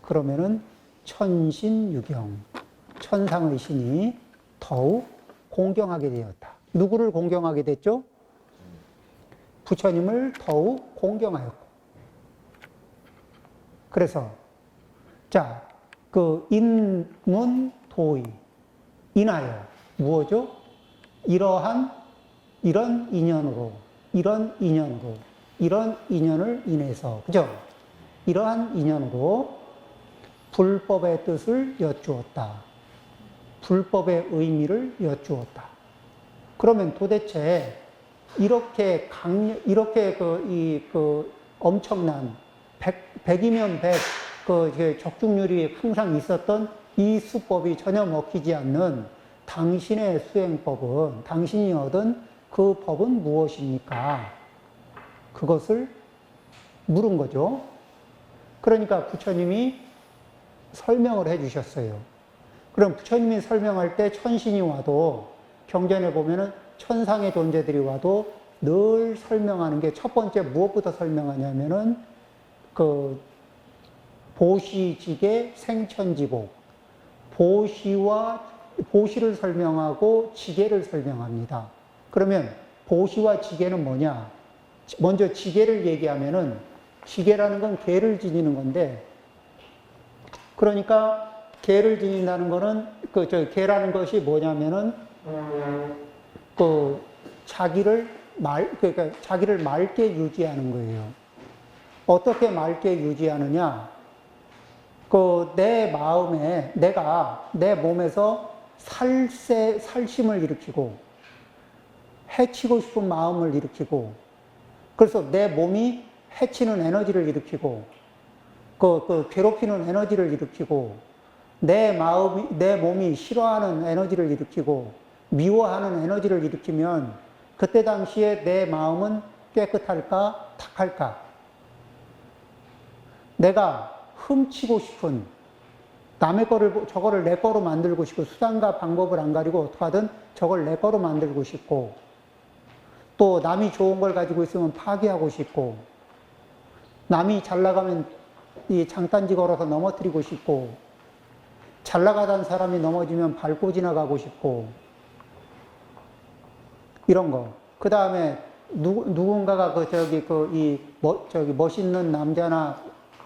그러면은 천신유경, 천상의 신이 더욱 공경하게 되었다. 누구를 공경하게 됐죠? 부처님을 더욱 공경하였고. 그래서 자, 그 인문도의, 인하여 무엇죠? 이런 인연으로, 이런 인연을 인해서, 그죠? 이러한 인연으로 불법의 뜻을 여쭈었다. 불법의 의미를 여쭈었다. 그러면 도대체 이렇게 엄청난 백이면 백 적중률이 항상 있었던 이 수법이 전혀 먹히지 않는 당신의 수행법은, 당신이 얻은 그 법은 무엇입니까? 그것을 물은 거죠. 그러니까 부처님이 설명을 해 주셨어요. 그럼 부처님이 설명할 때 천신이 와도, 경전에 보면은 천상의 존재들이 와도 늘 설명하는 게, 첫 번째 무엇부터 설명하냐면은 그 보시직의 생천지복, 보시를 설명하고 지계를 설명합니다. 그러면 보시와 지계는 뭐냐? 먼저 지계를 얘기하면은, 지계라는 건 계를 지니는 건데, 그러니까 계를 지닌다는 거는 계라는 것이 뭐냐면은 그러니까 자기를 맑게 유지하는 거예요. 어떻게 맑게 유지하느냐? 내 마음에, 내 몸에서 살심을 일으키고, 해치고 싶은 마음을 일으키고, 그래서 내 몸이 해치는 에너지를 일으키고, 괴롭히는 에너지를 일으키고, 내 몸이 싫어하는 에너지를 일으키고, 미워하는 에너지를 일으키면, 그때 당시에 내 마음은 깨끗할까, 탁할까? 내가 훔치고 싶은, 남의 거를, 저거를 내 거로 만들고 싶고, 수단과 방법을 안 가리고 어떻게 하든 저걸 내 거로 만들고 싶고, 또 남이 좋은 걸 가지고 있으면 파괴하고 싶고, 남이 잘 나가면 이 장단지 걸어서 넘어뜨리고 싶고, 잘 나가던 사람이 넘어지면 밟고 지나가고 싶고, 이런 거. 그 다음에 누군가가 멋있는 남자나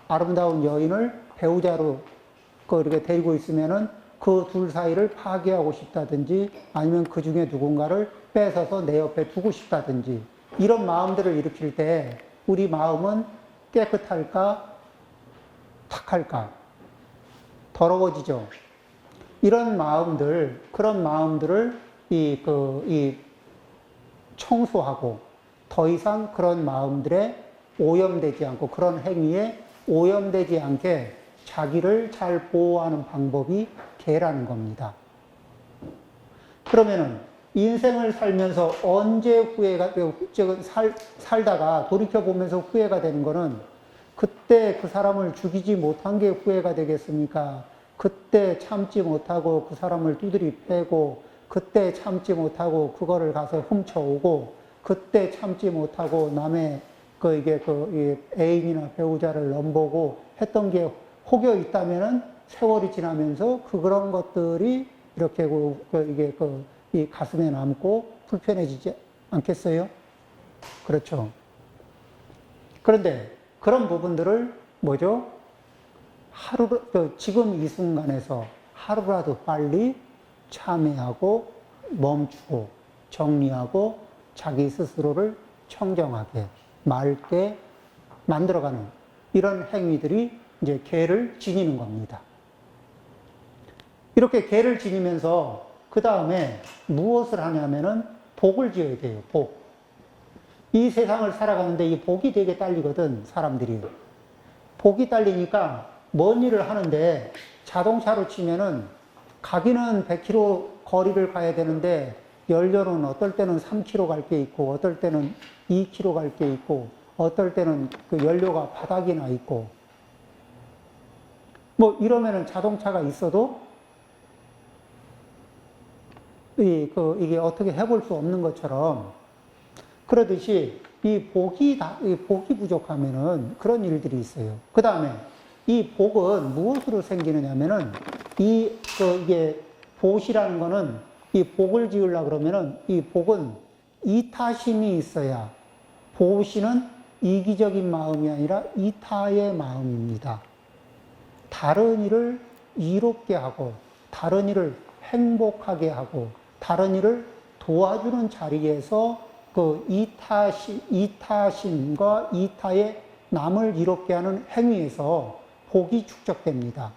아름다운 여인을 배우자로 이렇게 데리고 있으면은 그 둘 사이를 파괴하고 싶다든지, 아니면 그 중에 누군가를 뺏어서 내 옆에 두고 싶다든지, 이런 마음들을 일으킬 때 우리 마음은 깨끗할까, 탁할까? 더러워지죠. 이런 마음들, 그런 마음들을 청소하고, 더 이상 그런 마음들에 오염되지 않고, 그런 행위에 오염되지 않게 자기를 잘 보호하는 방법이 계라는 겁니다. 그러면은 인생을 살면서 언제 후회가 되고, 살다가 돌이켜보면서 후회가 되는 거는, 그때 그 사람을 죽이지 못한 게 후회가 되겠습니까? 그때 참지 못하고 그 사람을 두드리 패고, 그때 참지 못하고 그거를 가서 훔쳐오고, 그때 참지 못하고 남의 애인이나 배우자를 넘보고 했던 게 혹여 있다면은 세월이 지나면서 그런 것들이 이렇게 이 가슴에 남고 불편해지지 않겠어요? 그렇죠. 그런데 그런 부분들을 뭐죠? 지금 이 순간에서 하루라도 빨리 참회하고 멈추고 정리하고 자기 스스로를 청정하게, 맑게 만들어가는 이런 행위들이 이제 계를 지니는 겁니다. 이렇게 계를 지니면서 그 다음에 무엇을 하냐면은 복을 지어야 돼요. 복. 이 세상을 살아가는데 이 복이 되게 딸리거든, 사람들이. 복이 딸리니까 먼 일을 하는데, 자동차로 치면은 가기는 100km 거리를 가야 되는데 연료는 어떨 때는 3km 갈 게 있고, 어떨 때는 2km 갈 게 있고, 어떨 때는 그 연료가 바닥이 나 있고, 뭐 이러면은 자동차가 있어도 이게 어떻게 해볼 수 없는 것처럼, 그러듯이 이 복이 부족하면은 그런 일들이 있어요. 그 다음에 이 복은 무엇으로 생기느냐면은, 이게 보시라는 거는, 이 복을 지으려고 그러면은, 이 복은 이타심이 있어야, 보시는 이기적인 마음이 아니라 이타의 마음입니다. 다른 일을 이롭게 하고, 다른 일을 행복하게 하고, 다른 일을 도와주는 자리에서 그 이타심과 이타의 남을 이롭게 하는 행위에서 복이 축적됩니다.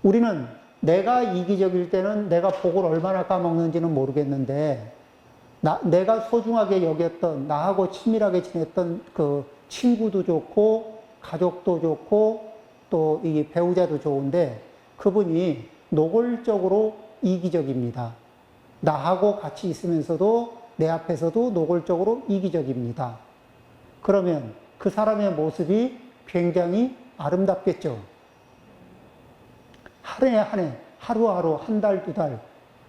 우리는 내가 이기적일 때는 내가 복을 얼마나 까먹는지는 모르겠는데, 내가 소중하게 여겼던, 나하고 친밀하게 지냈던 그 친구도 좋고, 가족도 좋고, 또 이 배우자도 좋은데, 그분이 노골적으로 이기적입니다. 나하고 같이 있으면서도 내 앞에서도 노골적으로 이기적입니다. 그러면 그 사람의 모습이 굉장히 아름답겠죠. 한 해 한 해, 하루하루, 한 달, 두 달,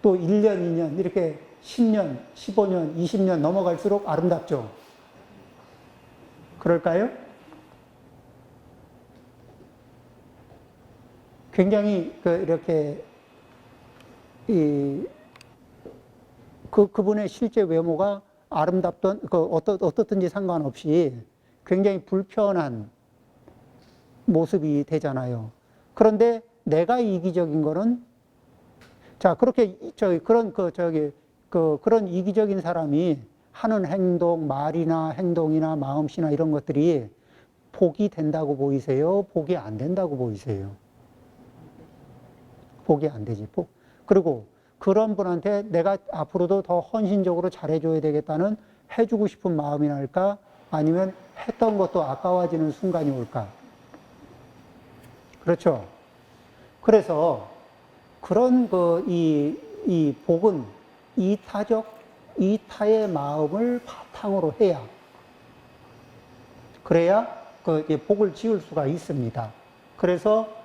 또 1년, 2년, 이렇게 10년, 15년, 20년 넘어갈수록 아름답죠. 그럴까요? 굉장히 이렇게 그분의 실제 외모가 아름답던 어떻든지 상관없이 굉장히 불편한 모습이 되잖아요. 그런데 내가 이기적인 거는, 자, 그렇게 그런 이기적인 사람이 하는 행동, 말이나 행동이나 마음씨나 이런 것들이 복이 된다고 보이세요? 복이 안 된다고 보이세요? 복이 안 되지. 그리고 그런 분한테 내가 앞으로도 더 헌신적으로 잘해줘야 되겠다는 해주고 싶은 마음이 날까? 아니면 했던 것도 아까워지는 순간이 올까? 그렇죠. 그래서 그런 이 복은 이타의 마음을 바탕으로 해야, 그래야 복을 지을 수가 있습니다. 그래서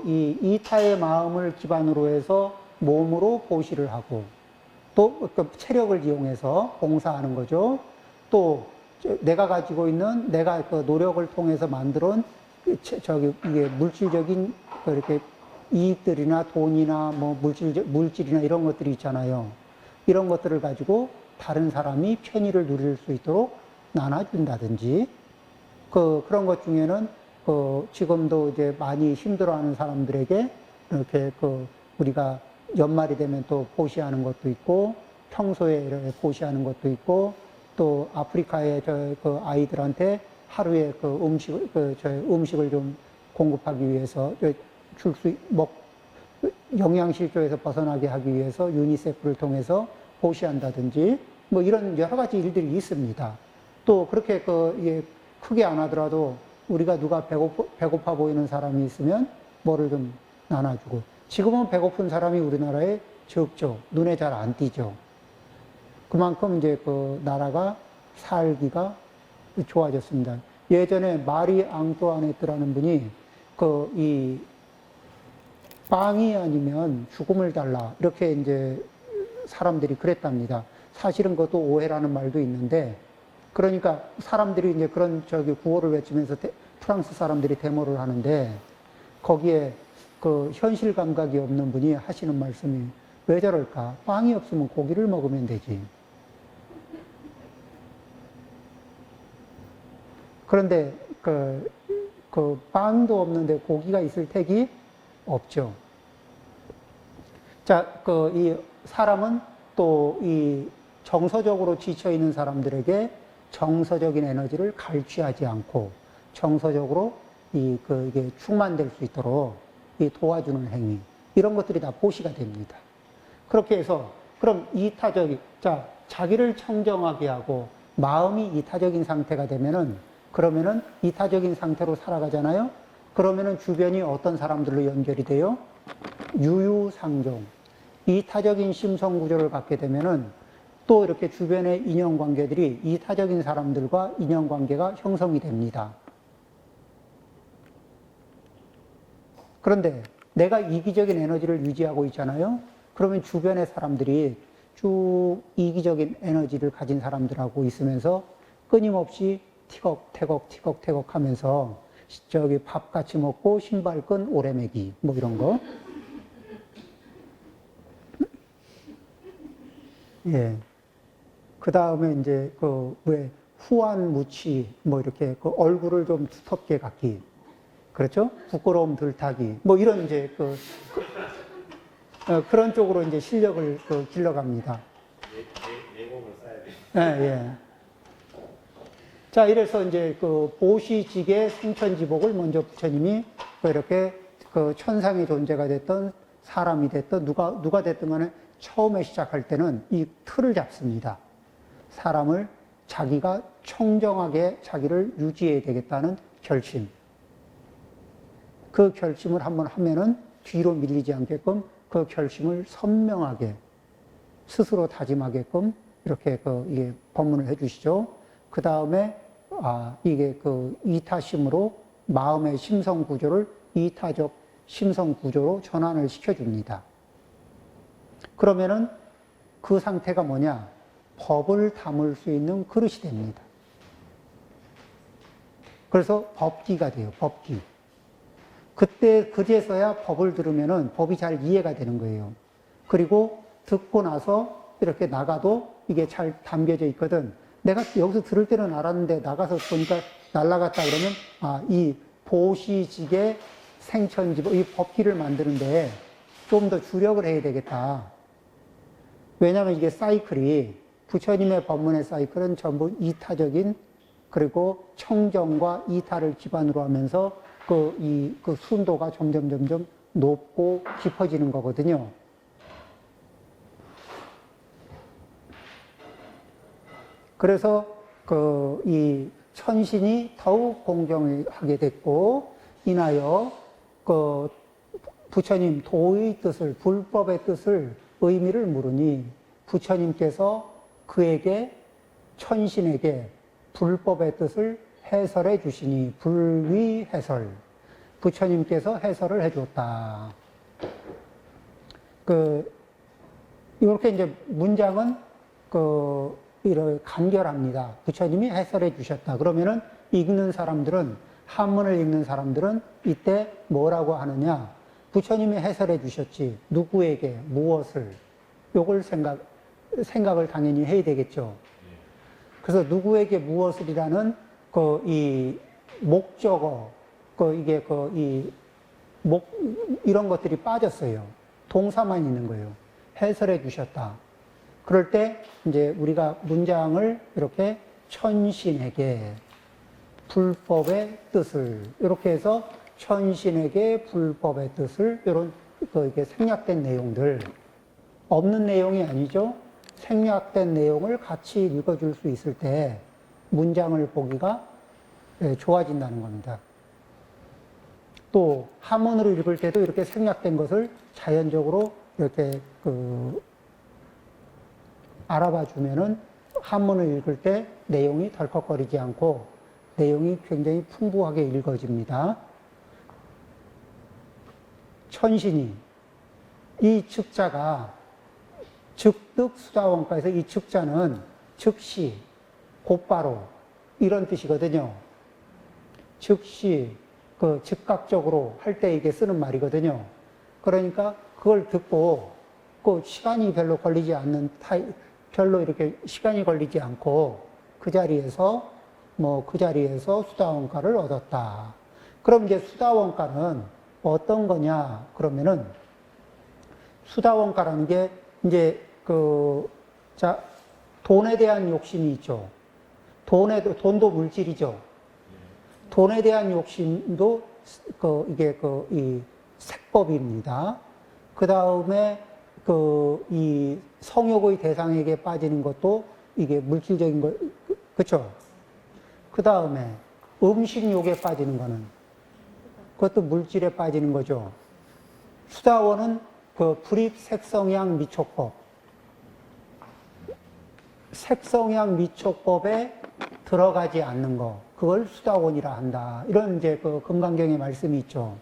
이 이타의 마음을 기반으로 해서 몸으로 보시를 하고, 또 체력을 이용해서 봉사하는 거죠. 또 내가 가지고 있는, 내가 노력을 통해서 만들어온 이게 물질적인 이렇게 이익들이나 돈이나 뭐 물질이나 이런 것들이 있잖아요. 이런 것들을 가지고 다른 사람이 편의를 누릴 수 있도록 나눠준다든지, 그런 것 중에는 지금도 이제 많이 힘들어하는 사람들에게 이렇게 우리가 연말이 되면 또 보시하는 것도 있고, 평소에 이렇게 보시하는 것도 있고, 또 아프리카의 아이들한테 하루에 음식을 좀 공급하기 위해서 영양실조에서 벗어나게 하기 위해서 유니세프를 통해서 보시한다든지, 뭐 이런 여러 가지 일들이 있습니다. 또 그렇게 크게 안 하더라도 우리가 누가 배고파 보이는 사람이 있으면 뭐를 좀 나눠주고, 지금은 배고픈 사람이 우리나라에 적죠. 눈에 잘 안 띄죠. 그만큼 이제 나라가 살기가 좋아졌습니다. 예전에 마리 앙뚜아네트라는 분이 이 빵이 아니면 죽음을 달라, 이렇게 이제 사람들이 그랬답니다. 사실은 그것도 오해라는 말도 있는데, 그러니까 사람들이 이제 그런 구호를 외치면서 프랑스 사람들이 데모를 하는데, 거기에 현실 감각이 없는 분이 하시는 말씀이, 왜 저럴까? 빵이 없으면 고기를 먹으면 되지. 그런데 빵도 없는데 고기가 있을 택이 없죠. 자, 이 사람은 또 이 정서적으로 지쳐 있는 사람들에게 정서적인 에너지를 갈취하지 않고 정서적으로 이게 충만될 수 있도록 도와주는 행위, 이런 것들이 다 보시가 됩니다. 그렇게 해서 그럼 자기를 청정하게 하고 마음이 이타적인 상태가 되면은, 그러면은 이타적인 상태로 살아가잖아요. 그러면은 주변이 어떤 사람들로 연결이 돼요? 유유상종. 이타적인 심성 구조를 갖게 되면은 또 이렇게 주변의 인연관계들이 이타적인 사람들과 인연관계가 형성이 됩니다. 그런데 내가 이기적인 에너지를 유지하고 있잖아요. 그러면 주변의 사람들이 쭉 이기적인 에너지를 가진 사람들하고 있으면서 끊임없이 티격태격 하면서 저기 밥 같이 먹고 신발끈 오래매기 뭐 이런 거. 예. 그 다음에 이제 그 왜 후안 무치 뭐 이렇게 그 얼굴을 좀 두텁게 갖기. 그렇죠? 부끄러움 덜타기. 뭐 이런 이제 그런 쪽으로 이제 실력을 길러갑니다. 예공을 써야 돼. 예, 예. 자, 이래서 이제 그 보시직의 생천지복을 먼저 부처님이 이렇게 그 천상의 존재가 됐던 사람이 됐던 누가 됐든 간에 처음에 시작할 때는 이 틀을 잡습니다. 사람을 자기가 청정하게 자기를 유지해야 되겠다는 결심. 그 결심을 한번 하면은 뒤로 밀리지 않게끔 그 결심을 선명하게 스스로 다짐하게끔 이렇게 이게 법문을 해 주시죠. 그 다음에, 이게 이타심으로 마음의 심성 구조를 이타적 심성 구조로 전환을 시켜줍니다. 그러면은 그 상태가 뭐냐? 법을 담을 수 있는 그릇이 됩니다. 그래서 법기가 돼요, 법기. 그때, 그제서야 법을 들으면은 법이 잘 이해가 되는 거예요. 그리고 듣고 나서 이렇게 나가도 이게 잘 담겨져 있거든. 내가 여기서 들을 때는 알았는데 나가서 보니까 날아갔다 그러면, 이 보시직의 생천지법, 이 법기를 만드는데 좀 더 주력을 해야 되겠다. 왜냐하면 이게 사이클이, 부처님의 법문의 사이클은 전부 이타적인, 그리고 청정과 이타를 기반으로 하면서 그 순도가 점점 높고 깊어지는 거거든요. 그래서 이 천신이 더욱 공경하게 됐고, 인하여 부처님 도의 뜻을, 불법의 뜻을, 의미를 물으니 부처님께서 그에게, 천신에게 불법의 뜻을 해설해 주시니, 불위 해설. 부처님께서 해설을 해줬다. 이렇게 이제 문장은 이렇게 간결합니다. 부처님이 해설해 주셨다. 그러면은 읽는 사람들은, 한문을 읽는 사람들은 이때 뭐라고 하느냐? 부처님이 해설해 주셨지. 누구에게, 무엇을. 요걸 생각을 당연히 해야 되겠죠. 그래서 누구에게 무엇을이라는 이 목적어, 이런 것들이 빠졌어요. 동사만 있는 거예요. 해설해 주셨다. 그럴 때 이제 우리가 문장을 이렇게 천신에게 불법의 뜻을, 이렇게 해서 천신에게 불법의 뜻을, 이런 이게 생략된 내용들, 없는 내용이 아니죠. 생략된 내용을 같이 읽어줄 수 있을 때 문장을 보기가 좋아진다는 겁니다. 또 한문으로 읽을 때도 이렇게 생략된 것을 자연적으로 이렇게 알아봐 주면은 한문을 읽을 때 내용이 덜컥거리지 않고 내용이 굉장히 풍부하게 읽어집니다. 천신이, 이 측자가 즉득 수자원가에서 이 측자는 즉시, 곧바로 이런 뜻이거든요. 즉시, 즉각적으로 할 때 이게 쓰는 말이거든요. 그러니까 그걸 듣고 시간이 별로 걸리지 않는 별로 이렇게 시간이 걸리지 않고 그 자리에서 수다원가를 얻었다. 그럼 이제 수다원가는 어떤 거냐? 그러면은 수다원가라는 게 이제 돈에 대한 욕심이 있죠. 돈도 물질이죠. 돈에 대한 욕심도 이 색법입니다. 그 다음에 이 성욕의 대상에게 빠지는 것도 이게 물질적인 거, 그쵸? 그 다음에 음식욕에 빠지는 거는 그것도 물질에 빠지는 거죠. 수다원은 불입 색성향 미촉법. 색성향 미촉법에 들어가지 않는 거. 그걸 수다원이라 한다. 이런 이제 금강경의 말씀이 있죠.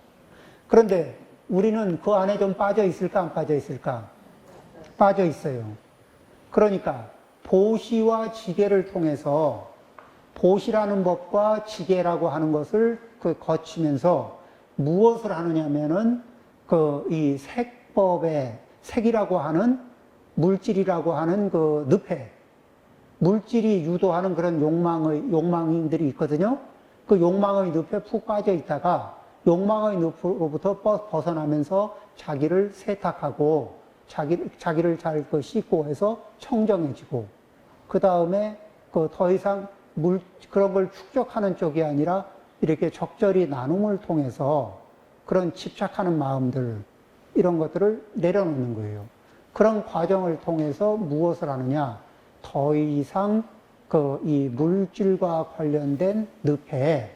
그런데 우리는 그 안에 좀 빠져 있을까, 안 빠져 있을까? 빠져 있어요. 그러니까 보시와 지계를 통해서 도시라는 법과 지계라고 하는 것을 거치면서 무엇을 하느냐면은 이 색법의 색이라고 하는 물질이라고 하는 늪에 물질이 유도하는 그런 욕망들이 있거든요. 그 욕망의 늪에 푹 빠져 있다가 욕망의 늪으로부터 벗어나면서 자기를 세탁하고 자기를 잘 씻고 해서 청정해지고 그 다음에 더 이상 그런 걸 축적하는 쪽이 아니라 이렇게 적절히 나눔을 통해서 그런 집착하는 마음들 이런 것들을 내려놓는 거예요. 그런 과정을 통해서 무엇을 하느냐? 더 이상 이 물질과 관련된 늪에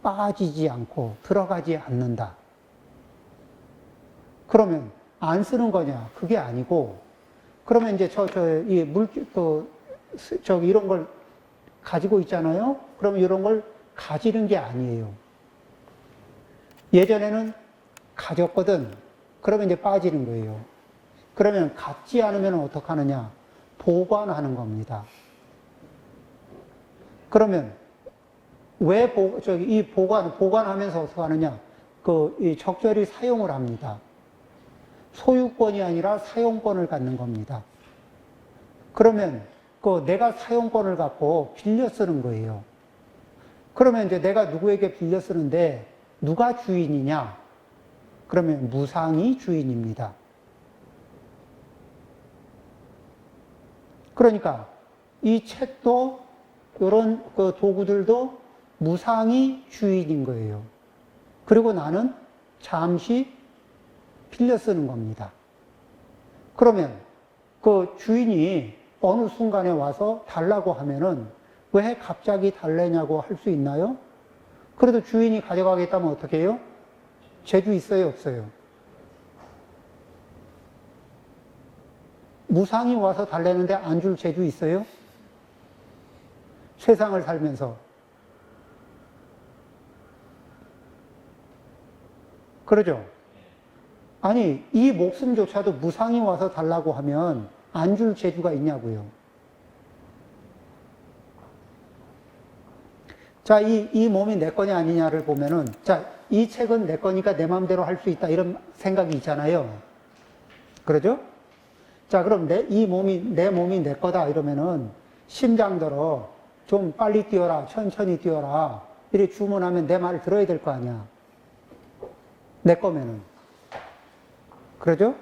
빠지지 않고 들어가지 않는다. 그러면 안 쓰는 거냐? 그게 아니고, 그러면 이제 이 물질, 이런 걸 가지고 있잖아요? 그러면 이런 걸 가지는 게 아니에요. 예전에는 가졌거든. 그러면 이제 빠지는 거예요. 그러면 갖지 않으면 어떡하느냐? 보관하는 겁니다. 그러면 왜 이 보관하면서 어떻게 하느냐? 이 적절히 사용을 합니다. 소유권이 아니라 사용권을 갖는 겁니다. 그러면 내가 사용권을 갖고 빌려 쓰는 거예요. 그러면 이제 내가 누구에게 빌려 쓰는데 누가 주인이냐? 그러면 무상이 주인입니다. 그러니까 이 책도 이런 도구들도 무상이 주인인 거예요. 그리고 나는 잠시 빌려 쓰는 겁니다. 그러면 주인이 어느 순간에 와서 달라고 하면은 왜 갑자기 달래냐고 할 수 있나요? 그래도 주인이 가져가겠다면 어떻게 해요? 재주 있어요, 없어요? 무상이 와서 달래는데 안 줄 재주 있어요? 세상을 살면서. 그러죠? 아니, 이 목숨조차도 무상이 와서 달라고 하면 안 줄 재주가 있냐고요. 자, 이 몸이 내 거냐 아니냐를 보면은, 자, 이 책은 내 거니까 내 마음대로 할 수 있다. 이런 생각이 있잖아요. 그러죠? 자, 그럼 내 몸이 내 거다. 이러면은, 심장들어, 좀 빨리 뛰어라, 천천히 뛰어라. 이렇게 주문하면 내 말을 들어야 될 거 아니야. 내 거면은. 그러죠?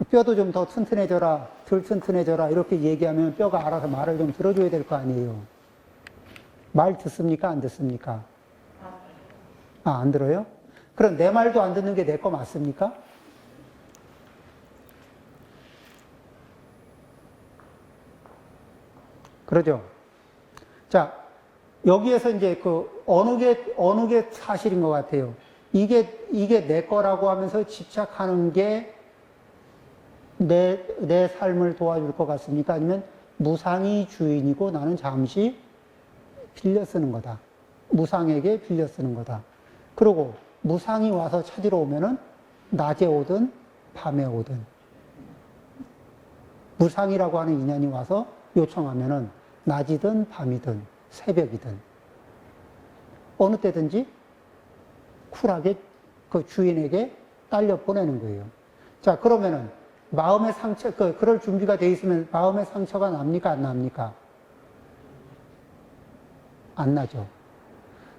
뼈도 좀 더 튼튼해져라, 덜 튼튼해져라, 이렇게 얘기하면 뼈가 알아서 말을 좀 들어줘야 될 거 아니에요. 말 듣습니까? 안 듣습니까? 아, 안 들어요? 그럼 내 말도 안 듣는 게 내 거 맞습니까? 그러죠? 자, 여기에서 이제 어느 게 사실인 것 같아요. 이게 내 거라고 하면서 집착하는 게 내 삶을 도와줄 것 같습니까? 아니면 무상이 주인이고 나는 잠시 빌려 쓰는 거다. 무상에게 빌려 쓰는 거다. 그리고 무상이 와서 찾으러 오면은 낮에 오든 밤에 오든 무상이라고 하는 인연이 와서 요청하면은 낮이든 밤이든 새벽이든 어느 때든지 쿨하게 주인에게 딸려 보내는 거예요. 자, 그러면은 마음의 상처, 그럴 준비가 돼 있으면 마음의 상처가 납니까? 안 납니까? 안 나죠.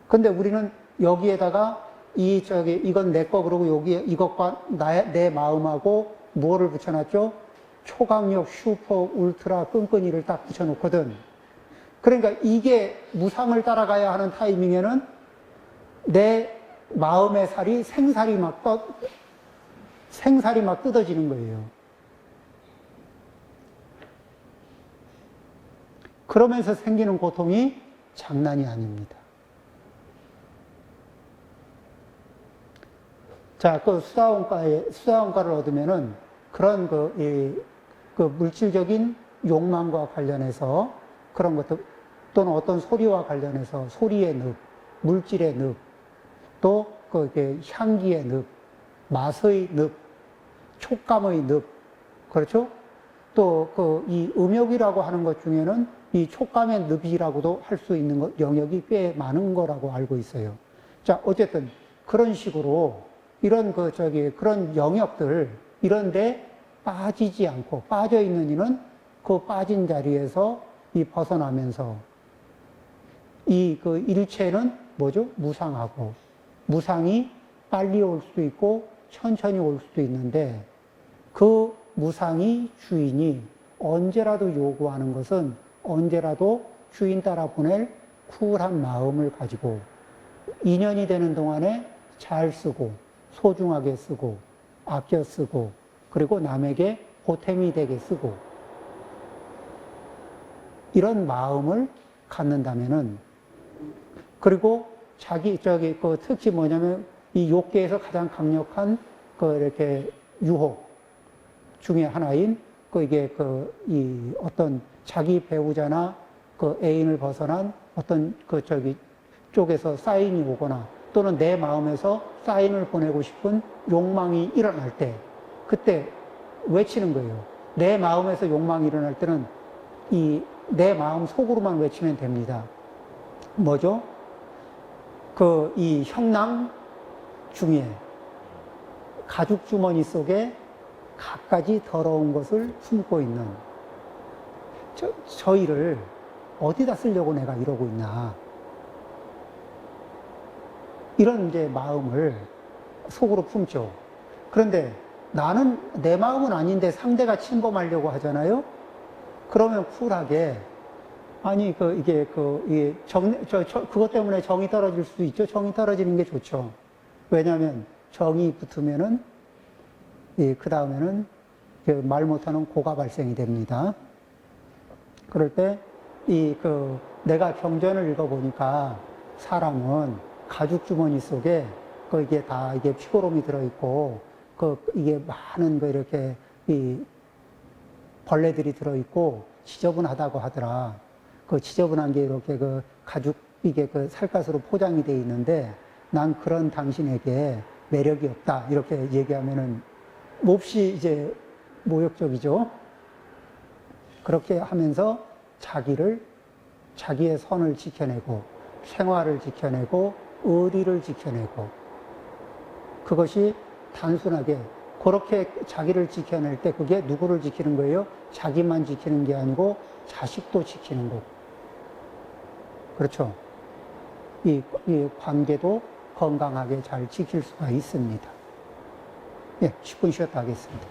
근데 우리는 여기에다가 이건 내 거, 그러고 여기에 이것과 내 마음하고 뭐를 붙여놨죠? 초강력, 슈퍼, 울트라, 끈끈이를 딱 붙여놓거든. 그러니까 이게 무상을 따라가야 하는 타이밍에는 내 마음의 살이 생살이 막 뜯어지는 거예요. 그러면서 생기는 고통이 장난이 아닙니다. 자, 수사원가를 얻으면은 그런 물질적인 욕망과 관련해서 그런 것들, 또는 어떤 소리와 관련해서 소리의 늪, 물질의 늪, 또 향기의 늪, 맛의 늪, 촉감의 늪, 그렇죠? 또 이 음욕이라고 하는 것 중에는 이 촉감의 늪이라고도 할 수 있는 영역이 꽤 많은 거라고 알고 있어요. 자, 어쨌든 그런 식으로 이런 그런 영역들 이런데 빠지지 않고 빠져 있는 이는 그 빠진 자리에서 이 벗어나면서 이 그 일체는 뭐죠? 무상하고 무상이 빨리 올 수도 있고 천천히 올 수도 있는데 그 무상이 주인이 언제라도 요구하는 것은 언제라도 주인 따라 보낼 쿨한 마음을 가지고 인연이 되는 동안에 잘 쓰고 소중하게 쓰고 아껴 쓰고 그리고 남에게 보탬이 되게 쓰고 이런 마음을 갖는다면은 그리고 특히 뭐냐면 이 욕계에서 가장 강력한 이렇게 유혹 중에 하나인 이 어떤 자기 배우자나 애인을 벗어난 어떤 쪽에서 사인이 오거나 또는 내 마음에서 사인을 보내고 싶은 욕망이 일어날 때 그때 외치는 거예요. 내 마음에서 욕망이 일어날 때는 내 마음 속으로만 외치면 됩니다. 뭐죠? 이 형랑 중에 가죽 주머니 속에 갖가지 더러운 것을 품고 있는 저희를 어디다 쓰려고 내가 이러고 있나. 이런 이제 마음을 속으로 품죠. 그런데 나는 내 마음은 아닌데 상대가 침범하려고 하잖아요. 그러면 쿨하게 아니 그것 때문에 정이 떨어질 수도 있죠. 정이 떨어지는 게 좋죠. 왜냐하면 정이 붙으면은 그 다음에는 말 못하는 고가 발생이 됩니다. 그럴 때 내가 경전을 읽어보니까 사람은 가죽 주머니 속에 이게 피고름이 들어있고 이게 많은 이렇게 벌레들이 들어있고 지저분하다고 하더라. 지저분한 게 이렇게 가죽 이게 살갗으로 포장이 돼 있는데 난 그런 당신에게 매력이 없다. 이렇게 얘기하면은 몹시 이제 모욕적이죠. 그렇게 하면서 자기의 선을 지켜내고 생활을 지켜내고 의리를 지켜내고 그것이 단순하게 그렇게 자기를 지켜낼 때 그게 누구를 지키는 거예요? 자기만 지키는 게 아니고 자식도 지키는 거고. 그렇죠. 이 관계도 건강하게 잘 지킬 수가 있습니다. 예, 10분 쉬었다 하겠습니다.